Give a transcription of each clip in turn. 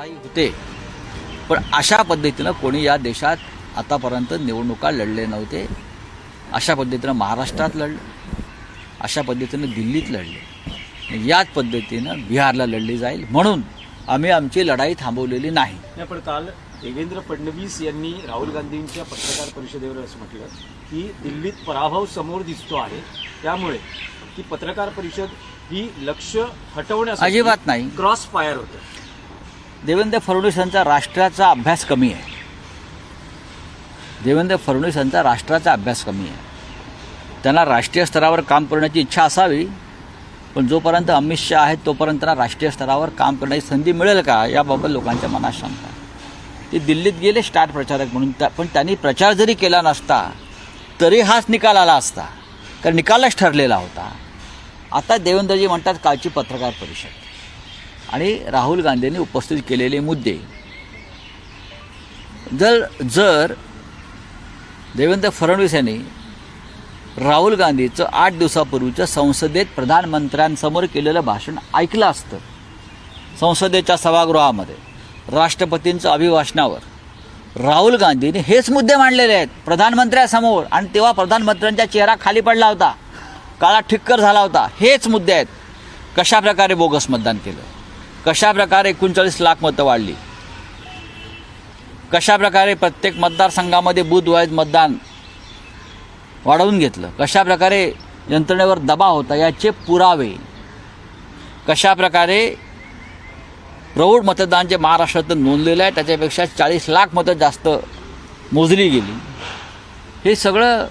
लढाई होते, पण अशा पद्धतीनं कोणी या देशात आतापर्यंत निवडणुका लढले नव्हते. अशा पद्धतीनं महाराष्ट्रात लढले, अशा पद्धतीनं दिल्लीत लढले, याच पद्धतीनं बिहारला लढली जाईल म्हणून आम्ही आमची लढाई थांबवलेली नाही. पण काल देवेंद्र फडणवीस यांनी राहुल गांधींच्या पत्रकार परिषदेवर असं म्हटलं की दिल्लीत पराभव समोर दिसतो आहे, त्यामुळे ती पत्रकार परिषद ही लक्ष हटवण्यासाठी अजिबात नाही. क्रॉस फायर होतं. देवेंद्र फडणवीसांचा राष्ट्राचा अभ्यास कमी आहे. देवेंद्र फडणवीसांचा राष्ट्राचा अभ्यास कमी आहे. त्यांना राष्ट्रीय स्तरावर काम करण्याची इच्छा असावी, पण जोपर्यंत अमित शहा आहेत तोपर्यंत त्यांना राष्ट्रीय स्तरावर काम करण्याची संधी मिळेल का याबाबत लोकांच्या मनात शंका आहे. ते दिल्लीत गेले स्टार प्रचारक म्हणून, पण त्यांनी प्रचार जरी केला नसता तरी हाच निकाल आला असता, कारण निकालच ठरलेला होता. आता देवेंद्रजी म्हणतात कालची पत्रकार परिषद आणि राहुल गांधींनी उपस्थित केलेले मुद्दे, जर देवेंद्र फडणवीस यांनी राहुल गांधीचं 8 दिवसापूर्वीचं संसदेत प्रधानमंत्र्यांसमोर केलेलं भाषण ऐकलं असतं, संसदेच्या सभागृहामध्ये राष्ट्रपतींचं अभिभाषणावर राहुल गांधींनी हेच मुद्दे मांडलेले आहेत प्रधानमंत्र्यांसमोर, आणि तेव्हा प्रधानमंत्र्यांचा चेहरा खाली पडला होता, काळा ठिक्कर झाला होता. हेच मुद्दे आहेत. कशाप्रकारे बोगस मतदान केलं, कशाप्रकारे 39 लाख मतं वाढली, कशाप्रकारे प्रत्येक मतदारसंघामध्ये बूथ वाईज मतदान वाढवून घेतलं, कशाप्रकारे यंत्रणेवर दबाव होता याचे पुरावे, कशाप्रकारे प्रौढ मतदान जे महाराष्ट्रात नोंदलेलं आहे त्याच्यापेक्षा 40 लाख मतं जास्त मोजली गेली, हे सगळं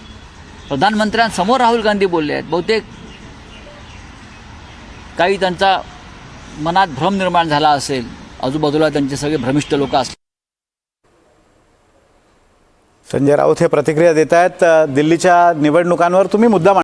प्रधानमंत्र्यांसमोर राहुल गांधी बोलले आहेत. बहुतेक काही त्यांचा मनात भ्रम निर्माण झाला असेल, आजूबाजूला त्यांचे सगळे भ्रमिष्ठ लोक असले. संजय राऊत हे प्रतिक्रिया देत आहेत. दिल्लीच्या निवडणुकांवर तुम्ही मुद्दा